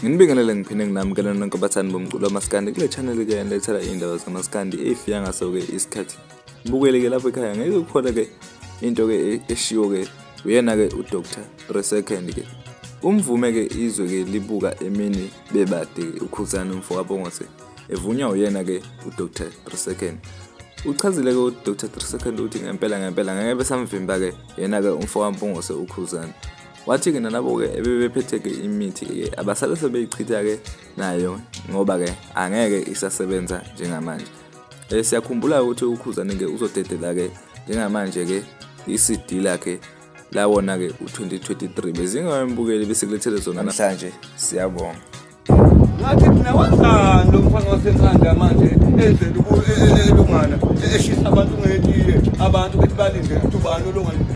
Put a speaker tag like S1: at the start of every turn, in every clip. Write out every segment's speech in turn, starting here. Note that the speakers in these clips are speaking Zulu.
S1: Nginibingelele ngiphinde nginamukela nonke abathandi bomculo wamaskandi kule channel ke ngilethela indaba zamaskandi efika ngaso ke isikhathi. Mbukele ke lapha ekhaya ngeke ukholwe ke into ke eshiwo ke uyena ke uDr 3Second ke. Umvume ke izwe ke libuka emini bebade ukhuzani umfowabongose evunywa uyena ke uDr 3Second. Uchazile ke uDr 3Second uthi ngempela ngeke besamvimba ke yena ke umfowabongose ukhuzani. Wathi ke nalabo ke ebebephethe ke imithi ke abasale sebeyichitha ke nayo ngoba ke angeke isasebenza njengamanje. Siyakhumbula ukuthi ukhuzani ke uzodedela ke njengamanje ke iCD lakhe lawona ke u2023 bezingawembukeli besekulethele zona namhlanje. Siyabonga.
S2: Ngathi mina wenzani lo mfana wasenkanda manje enzele elungana eshisa abantu ngetiye abantu bethi balinde uthubani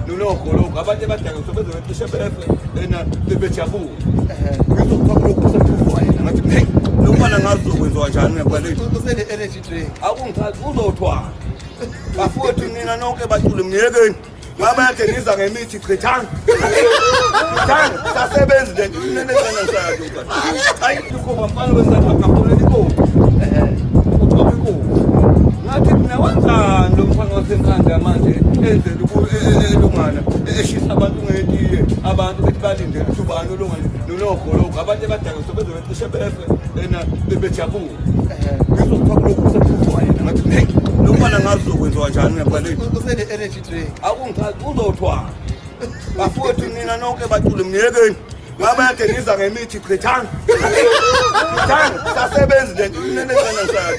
S2: nologoloko abantu abadaka sobezo becishe befe ena bebejabula ngizokupha lokho sephuzo ngathi hey lo mfana ngazokwenziwa njani ngaphandle usele energy drink akungithathi uzothwala bafuthi nina nonke bacule mnyekeni ngaba yakhe niza ngemithi chithana sasebenza nje nenezana ngisaya hayi lokho bafana besapha kakhulu liko ngathi mina wenzani lo mfana wasenkanda manje enzele elungana eshisa abantu ngetiye abantu bethi balinde uthubani nologoloko abantu abadaka sobezo becishe befe ena bebejabula ngizokupha lokho sephuzo ngathi hey lo mfana ngazokwenziwa njani ngaphandle usele energy drink akungithathi uzothwala bafuthi nina nonke bacule mnyekeni ngaba yakhe niza ngemithi chithana sasebenza nje nenezana ngisaya